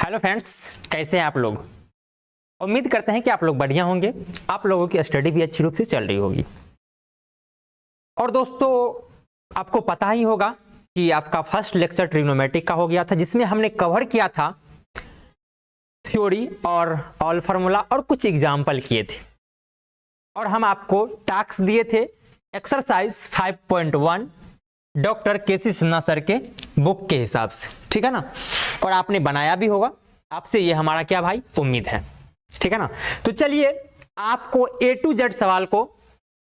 Hello friends, कैसे हैं आप लोग। उम्मीद करते हैं कि आप लोग बढ़िया होंगे। आप लोगों की स्टडी भी अच्छी रूप से चल रही होगी। और दोस्तों, आपको पता ही होगा कि आपका फर्स्ट लेक्चर ट्रिग्नोमेट्रिक का हो गया था, जिसमें हमने कवर किया था थ्योरी और ऑल फार्मूला और कुछ एग्जाम्पल किए थे। और हम आपको टास्क दिए थे एक्सरसाइज 5.1 डॉक्टर केसी सिन्हा सर के बुक के हिसाब से, ठीक है ना। और आपने बनाया भी होगा, आपसे ये हमारा क्या भाई उम्मीद है, ठीक है ना। तो चलिए, आपको A to Z सवाल को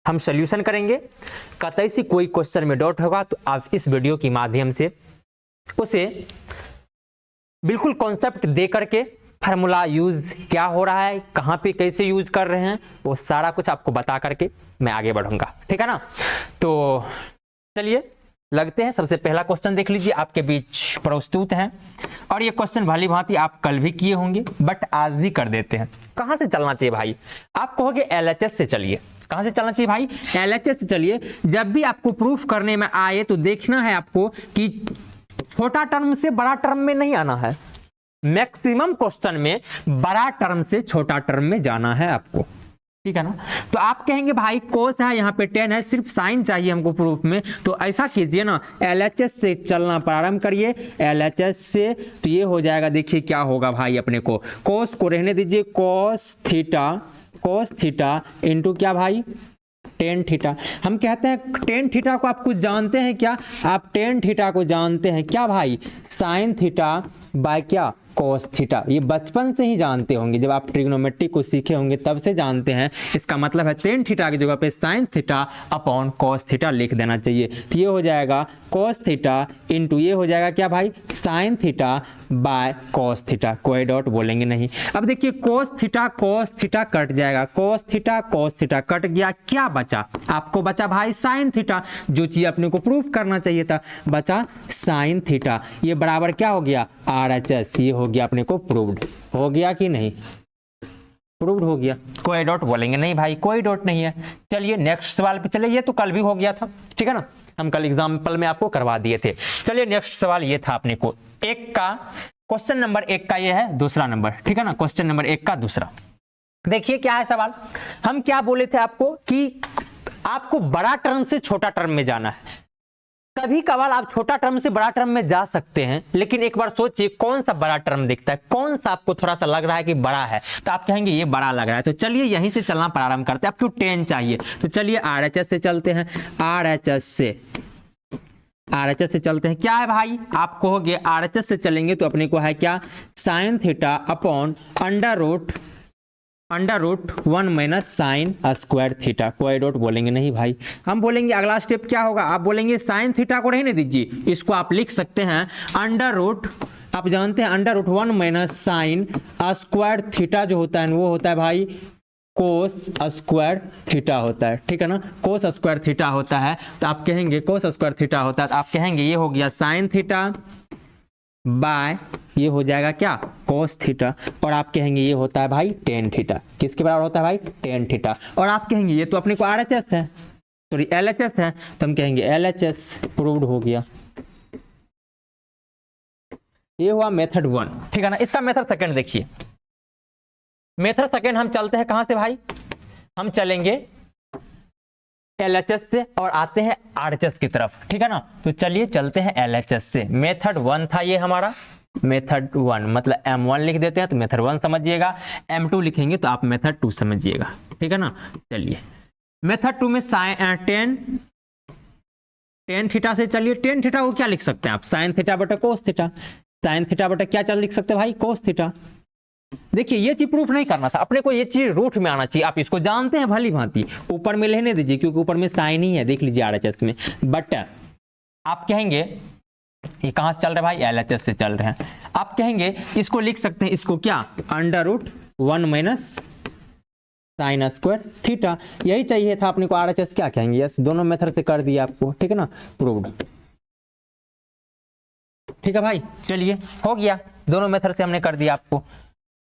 हम सॉल्यूशन करेंगे। कतई से कोई क्वेश्चन में डाउट होगा तो आप इस वीडियो के माध्यम से उसे बिल्कुल कॉन्सेप्ट दे करके फार्मूला यूज क्या हो रहा है, कहां पे कैसे यूज कर रहे हैं, वो सारा कुछ आपको बता करके मैं आगे बढ़ूंगा, ठीक है ना। तो चलिए लगते हैं। सबसे पहला क्वेश्चन देख लीजिए, आपके बीच प्रस्तुत है। और ये क्वेश्चन भली भांति आप कल भी किए होंगे, बट आज भी कर देते हैं। कहां से चलना चाहिए भाई? आप कहोगे LHS से चलिए। कहां से चलना चाहिए भाई? LHS से चलिए। जब भी आपको प्रूफ करने में आए तो देखना है आपको कि छोटा टर्म से बड़ा टर्म में नहीं आना है। मैक्सिमम क्वेश्चन में बड़ा टर्म से छोटा टर्म में जाना है आपको, ठीक है ना। तो आप कहेंगे भाई कोस है, यहाँ पे 10 है, सिर्फ साइन चाहिए हमको प्रूफ में। तो ऐसा कीजिए ना, LHS से चलना प्रारंभ करिए। LHS से तो ये हो जाएगा, देखिए क्या होगा भाई अपने को। कोस को रहने दीजिए, कोस थीटा इंटू क्या भाई, टेन थीटा। हम कहते हैं टेन थीटा को आप कुछ जानते हैं क्या? आप टेन थीटा को जानते हैं क्या भाई? साइन थीटा बाय क्या, कॉस थीटा। ये बचपन से ही जानते होंगे, जब आप ट्रिग्नोमेट्री को सीखे होंगे तब से जानते हैं। इसका मतलब है टेन थीटा की जगह पे sign theta upon cos theta लिख देना चाहिए। तो ये हो जाएगा कॉस थीटा इंटू ये हो जाएगा क्या भाई, sine theta by cos theta. कोई डॉट बोलेंगे नहीं। अब देखिए कॉस थीटा कट जाएगा, कॉस थीटा कट गया, क्या बचा आपको? बचा भाई साइन थीटा, जो चीज अपने को प्रूफ करना चाहिए था, बचा साइन थीटा। ये बराबर क्या हो गया, RHS। ये हो गया अपने को प्रूव्ड। हो गया कि नहीं? प्रूव्ड हो गया। कोई डॉट बोलेंगे नहीं भाई, कोई डॉट नहीं है। चलिए नेक्स्ट सवाल पे चले। ये तो कल भी हो गया था, ठीक है ना, हम कल एग्जाम्पल में आपको करवा दिए थे। चलिए नेक्स्ट सवाल ये था अपने को एक का, क्वेश्चन नंबर 1 का ये है दूसरा नंबर, ठीक है ना। क्वेश्चन नंबर 1 का दूसरा देखिए क्या है सवाल। हम क्या बोले थे आपको कि आपको बड़ा टर्म से छोटा टर्म में जाना है। कभी कभार आप छोटा टर्म से बड़ा टर्म में जा सकते हैं, लेकिन एक बार सोचिए कौन सा बड़ा टर्म दिखता है, कौन सा आपको थोड़ा सा लग रहा है कि बड़ा है, तो आप कहेंगे ये बड़ा लग रहा है। तो चलिए यहीं से चलना प्रारंभ करते हैं। आपको 10 चाहिए तो चलिए RHS से चलते हैं। RHS से चलते हैं। क्या है भाई, आप कहोगे RHS से चलेंगे तो अपने को है क्या, sine theta upon under root 1 minus sine square theta. कोई डॉट बोलेंगे नहीं भाई। हम बोलेंगे अगला स्टेप क्या होगा, आप बोलेंगे साइन थीटा को रहने दीजिए, इसको आप लिख सकते हैं अंडर रूट, आप जानते हैं under root 1 minus sine square theta जो होता है वो होता है भाई कोस स्क्वायर थीटा होता है, ठीक है ना। कोस स्क्वायर थीटा होता है तो आप कहेंगे कोस स्क्वायर थीटा होता है तो आप कहेंगे ये हो गया साइन थीटा बाय ये हो जाएगा क्या, कोस थीटा। और आप कहेंगे ये होता है भाई टेन थीटा। किसके बराबर होता है भाई, टेन थीटा। और आप कहेंगे ये तो अपने को RHS है, सॉरी LHS है, तो हम कहेंगे LHS प्रूव्ड हो गया। ये हुआ मेथड 1, ठीक है ना। इसका मेथड सेकंड देखिए। मेथड सेकंड हम चलते हैं कहां से भाई, हम चलेंगे LHS से और आते हैं RHS की तरफ, ठीक है ना। तो चलिए चलते हैं LHS से। मेथड 1 था ये हमारा, मेथड 1 मतलब M1 लिख देते हैं तो मेथड 1 समझिएगा, M2 लिखेंगे तो आप मेथड 2 समझिएगा, ठीक है ना। चलिए मेथड 2 में टेन थीटा से चलिए। टेन थीटा को क्या लिख सकते हैं आप, साइन थीटा बटा कोस थीटा। साइन थीटा बटा क्या चल लिख सकते हैं भाई, कोस थीटा। देखिए ये चीज प्रूफ नहीं करना था अपने को, ये चीज रूट में आना चाहिए। आप इसको जानते हैं भली भांति, ऊपर में लेने दीजिए क्योंकि ऊपर में साइन ही है, देख लीजिए RHS में। बट आप कहेंगे ये कहां से चल रहे भाई, LHS से चल रहे हैं। आप कहेंगे इसको लिख सकते हैं, इसको क्या, under root 1 minus sine square theta. यही चाहिए था अपने को। RHS क्या कहेंगे, यस दोनों मेथड से कर दिया आपको, ठीक है ना, प्रूव्ड। ठीक है भाई, चलिए हो गया, दोनों मेथड से हमने कर दिया आपको।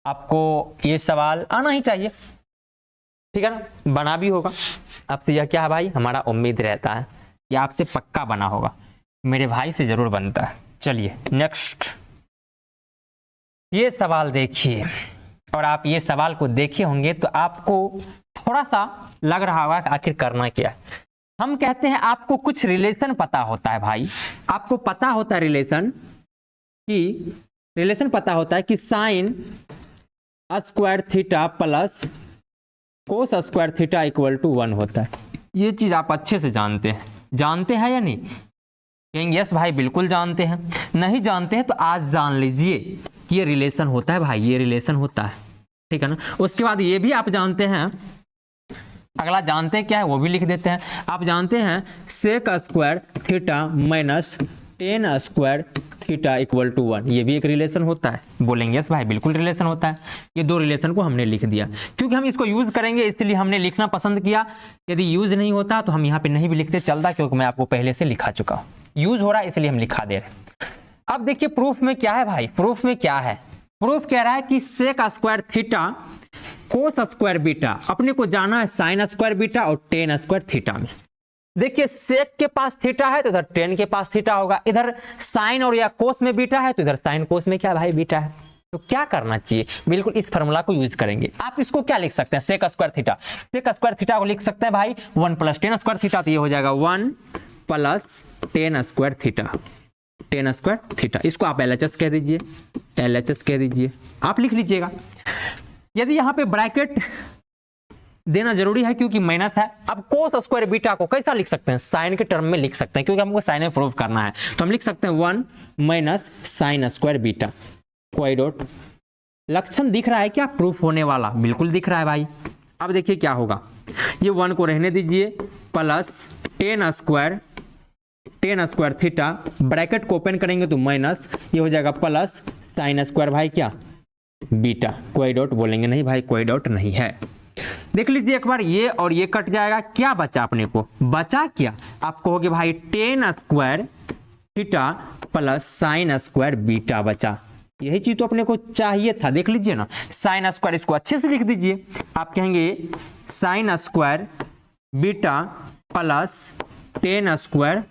आपको ये सवाल आना ही चाहिए, ठीक है ना, बना भी होगा आपसे। यह क्या है भाई, हमारा उम्मीद रहता है ये आपसे पक्का बना होगा, मेरे भाई से जरूर बनता है। चलिए नेक्स्ट ये सवाल देखिए, और आप ये सवाल को देखे होंगे तो आपको थोड़ा सा लग रहा होगा कि आखिर करना क्या है। हम कहते हैं आपको कुछ रिलेशन पता होता है भाई, आपको पता होता है रिलेशन पता होता है कि sine square theta plus cos square theta equal to 1 होता है। ये चीज आप अच्छे से जानते हैं या नहीं? कहेंगे यस भाई बिल्कुल जानते हैं। नहीं जानते हैं तो आज जान लीजिए कि ये रिलेशन होता है भाई, ये रिलेशन होता है, ठीक है ना। उसके बाद ये भी आप जानते हैं, अगला जानते हैं क्या है वो भी लिख देते हैं। आप जानते हैं sec square theta minus tan square theta equal to 1, ये भी एक रिलेशन होता है। बोलेंगे यस भाई बिल्कुल रिलेशन होता है। ये दो रिलेशन को हमने लिख दिया, क्योंकि हम इसको यूज करेंगे इसलिए हमने लिखना पसंद किया। यदि यूज नहीं होता तो हम यहाँ पे नहीं भी लिखते, चलता, क्योंकि मैं आपको पहले से लिखा चुका हूँ। यूज हो रहा है इसलिए हम लिखा दे रहे हैं। अब देखिए प्रूफ में क्या है भाई, प्रूफ में क्या है, प्रूफ कह रहा है कि sec square theta cos square beta, अपने को जाना है साइन स्क्वायर बीटा और टेन स्क्वायर थीटा में। देखिए सेक के पास थीटा है तो इधर टेन के पास थीटा होगा, इधर साइन और या कोस में बीटा है तो इधर साइन कोस में क्या भाई बीटा है। तो क्या करना चाहिए, बिल्कुल इस फॉर्मूला को यूज करेंगे। आप इसको क्या लिख सकते हैं, sec square theta, sec square theta को लिख सकते हैं भाई 1 प्लस टेन स्क्वायर थीटा, तो ये हो जाएगा 1 plus tan square theta, ten square theta. इसको आप LHS कह दीजिए, LHS कह दीजिए, आप लिख लीजिएगा। यदि यहाँ पे ब्रैकेट देना जरूरी है क्योंकि माइनस है। अब कोस स्क्वायर बीटा को कैसा लिख सकते हैं, साइन के टर्म में लिख सकते हैं, क्योंकि हमको साइन में प्रूव करना है। तो हम लिख सकते हैं 1 माइनस साइन स्क्वायर बीटा, कोई डॉट। लक्षण दिख रहा है क्या प्रूफ होने वाला, बिल्कुल दिख रहा है भाई। अब देखिए क्या होगा, ये 1 को रहने दीजिए, plus tan square theta, bracket को ओपन करेंगे तो माइनस, ये हो जाएगा प्लस साइन स्क्वायर भाई क्या बीटा, कोई डॉट। बोलेंगे नहीं भाई कोई डॉट नहीं है। देख लीजिए एक बार, ये और ये कट जाएगा, क्या बचा अपने को, बचा क्या, आप कहोगे भाई ten square theta plus sign square beta बचा। यही चीज तो अपने को चाहिए था। देख लीजिए ना, साइन स्क्वायर, इसको अच्छे से लिख दीजिए, आप कहेंगे sine square beta plus tan square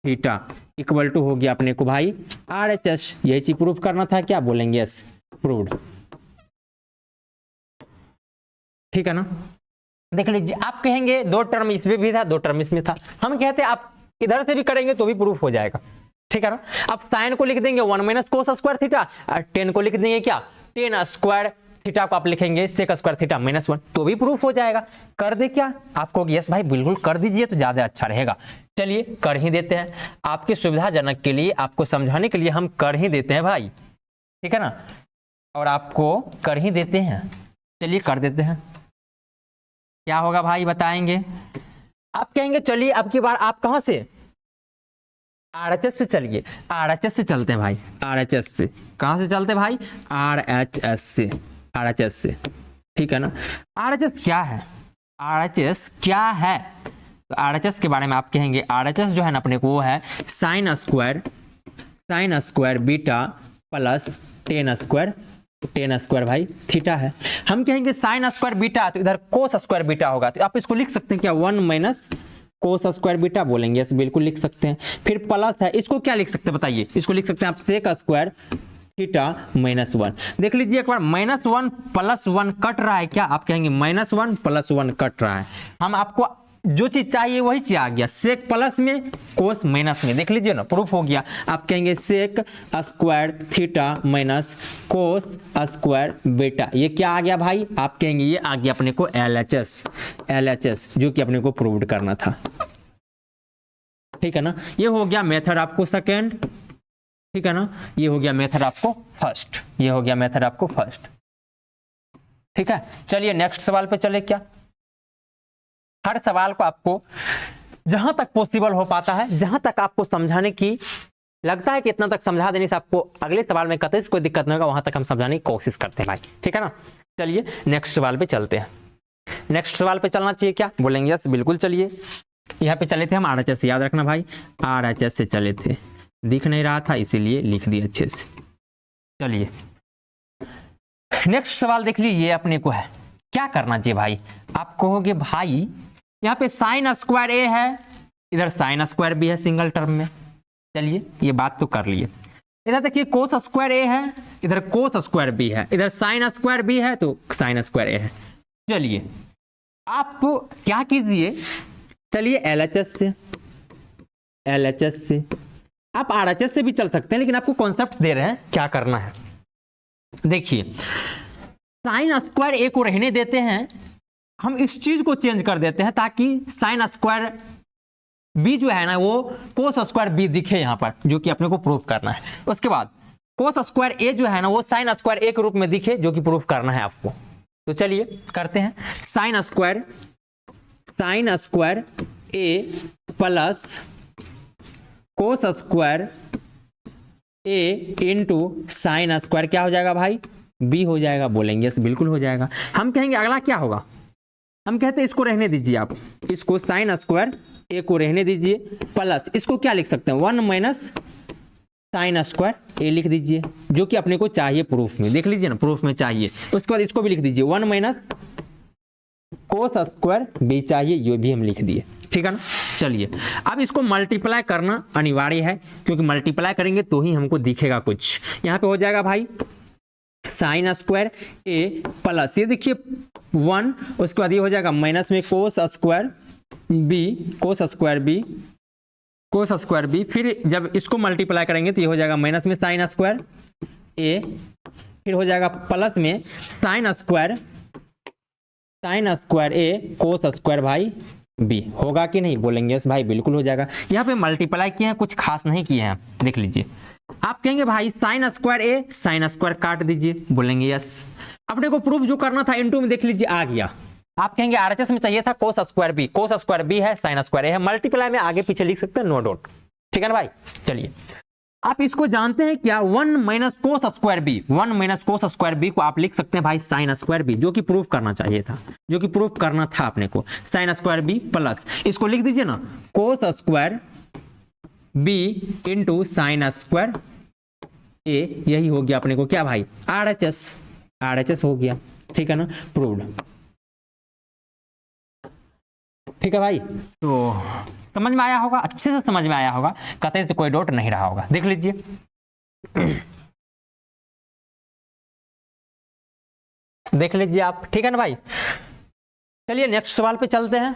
theta equal to हो गया अपने को भाई RHS। यही चीज प्रूफ करना था, क्या बोलेंगे यस प्रूव्ड, ठीक है ना। देख लीजिए, आप कहेंगे दो टर्म इसमें भी था, दो टर्म इसमें था। हम कहते हैं आप इधर से भी करेंगे तो भी प्रूफ हो जाएगा, ठीक है ना। अब साइन को लिख देंगे 1 माइनस कोस स्क्वायर थीटा, और टेन को लिख देंगे क्या टेन स्क्वायर थीटा को आप लिखेंगे सेक स्क्वायर थीटा -1, तो भी प्रूफ हो जाएगा। कर दे क्या, आपको यस भाई बिल्कुल कर दीजिए तो ज्यादा अच्छा रहेगा। चलिए कर ही देते हैं, आपकी सुविधाजनक के लिए, आपको समझाने के लिए हम कर ही देते हैं भाई, ठीक है ना, और आपको कर ही देते हैं। चलिए कर देते हैं, क्या होगा भाई बताएंगे। आप कहेंगे चलिए अब की बार आप कहां से, RHS से चलिए, RHS से चलते हैं भाई, RHS से। कहां से चलते हैं भाई, RHS से, RHS से, ठीक है ना। RHS क्या है, RHS क्या है, तो RHS के बारे में आप कहेंगे RHS जो है ना अपने को वो है sine square beta plus tan square भाई थीटा है। हम कहेंगे साइन स्क्वायर बीटा तो इधर कोस स्क्वायर बीटा होगा, तो आप इसको लिख सकते हैं क्या 1 माइनस कोस स्क्वायर बीटा, बोलेंगे यस बिल्कुल लिख सकते हैं। फिर प्लस है, इसको क्या लिख सकते हैं बताइए, इसको लिख सकते हैं आप सेक स्क्वायर थीटा -1। देख लीजिए एक बार, -1 + 1 कट रहा है क्या, आप कहेंगे -1 + 1 कट रहा है। हम आपको जो चीज चाहिए वही चीज आ गया, सेक प्लस में कोस माइनस में। देख लीजिए ना प्रूफ हो गया। आप कहेंगे sec square theta minus cos square beta, ये क्या आ गया भाई, आप कहेंगे ये आ गया अपने को LHS, जो कि अपने को प्रूव करना था, ठीक है ना। ये हो गया मेथड आपको सेकेंड, ठीक है ना। ये हो गया मेथड आपको फर्स्ट, ये हो गया मेथड आपको फर्स्ट, ठीक है। चलिए नेक्स्ट सवाल पे चले। क्या हर सवाल को आपको जहां तक पॉसिबल हो पाता है, जहां तक आपको समझाने की लगता है कि इतना तक समझा देने से आपको अगले सवाल में कतई कोई दिक्कत नहीं होगा, वहां तक हम समझाने की कोशिश करते हैं भाई, ठीक है ना। चलिए नेक्स्ट सवाल पे चलते हैं। नेक्स्ट सवाल पे चलना चाहिए क्या, बोलेंगे यस बिल्कुल चलिए। यहाँ पे चले थे हम RHS से, याद रखना भाई RHS से चले थे, दिख नहीं रहा था इसीलिए लिख दिया अच्छे से। चलिए नेक्स्ट सवाल देख लीजिए, ये अपने को है क्या करना चाहिए भाई। आप कहोगे भाई यहाँ पे साइन स्क्वायर A है, इधर साइन स्क्वायर B है सिंगल टर्म में। चलिए ये बात तो कर लिए। इधर देखिए कोस स्क्वायर ए है, इधर कोस स्क्वायर बी है, इधर साइन स्क्वायर बी है तो साइन स्क्वायर ए है। चलिए आप क्या कीजिए, चलिए एलएचएस से, एलएचएस से आप आरएचएस से भी चल सकते हैं, लेकिन आपको कॉन्सेप्ट दे रहे हैं क्या करना है। देखिए साइन स्क्वायर ए को रहने देते हैं, हम इस चीज को चेंज कर देते हैं ताकि साइन स्क्वायर बी जो है ना वो कोस स्क्वायर बी दिखे यहाँ पर, जो कि अपने को प्रूफ करना है। उसके बाद कोस स्क्वायर ए जो है ना वो साइन स्क्वायर ए के रूप में दिखे, जो कि प्रूफ करना है आपको। तो चलिए करते हैं। साइन स्क्वायर ए प्लस कोस स्क्वायर ए इंटू साइन स्क्वायर क्या हो जाएगा भाई, बी हो जाएगा। बोलेंगे यस बिल्कुल हो जाएगा। हम कहेंगे अगला क्या होगा, हम कहते हैं इसको रहने दीजिए, आप इसको साइन स्क्वायर ए को रहने दीजिए, प्लस इसको क्या लिख सकते हैं 1 माइनस साइन स्क्वायर ए लिख दीजिए, जो कि अपने को चाहिए प्रूफ में। देख लीजिए ना प्रूफ में चाहिए। उसके बाद इसको भी लिख दीजिए 1 माइनस कोस स्क्वायर बी चाहिए, ये भी हम लिख दिए, ठीक है ना। चलिए अब इसको मल्टीप्लाई करना अनिवार्य है, क्योंकि मल्टीप्लाई करेंगे तो ही हमको दिखेगा कुछ। यहाँ पे हो जाएगा भाई साइन स्क्वायर ए प्लस ये देखिए 1, उसके बाद ये हो जाएगा माइनस में कोस स्क्वायर बी, फिर जब इसको मल्टीप्लाई करेंगे तो ये हो जाएगा माइनस में साइन स्क्वायर ए, फिर हो जाएगा प्लस में साइन स्क्वायर ए कोस स्क्वायर भाई बी। होगा कि नहीं, बोलेंगे यस भाई बिल्कुल हो जाएगा। यहाँ पे मल्टीप्लाई किए हैं, कुछ खास नहीं किए हैं, देख लीजिए। आप कहेंगे भाई साइन स्क्वायर ए साइन स्क्वायर काट दीजिए, बोलेंगे यस। अपने को प्रूफ जो करना था इनटू में देख लीजिए आ गया। आप कहेंगे आरएचएस में चाहिए था कोस स्क्वायर बी है, साइन स्क्वायर ए है, मल्टीप्लाई में आगे पीछे लिख सकते हैं, नो डाउट, ठीक है ना भाई। चलिए आप इसको जानते हैं क्या, 1 माइनस कोस स्क्वायर बी को आप लिख सकते हैं भाई साइन स्क्वायर बी, जो कि प्रूफ करना चाहिए था, जो कि प्रूफ करना था अपने को। साइन स्क्वायर बी प्लस इसको लिख दीजिए ना cos square B into sine square A, यही हो गया अपने को क्या भाई आरएचएस हो गया, ठीक है ना, प्रूव्ड। ठीक है भाई, तो समझ में आया होगा, अच्छे से समझ में आया होगा, कतई से कोई डाउट नहीं रहा होगा। देख लीजिए देख लीजिए आप, ठीक है ना भाई। चलिए नेक्स्ट सवाल पे चलते हैं।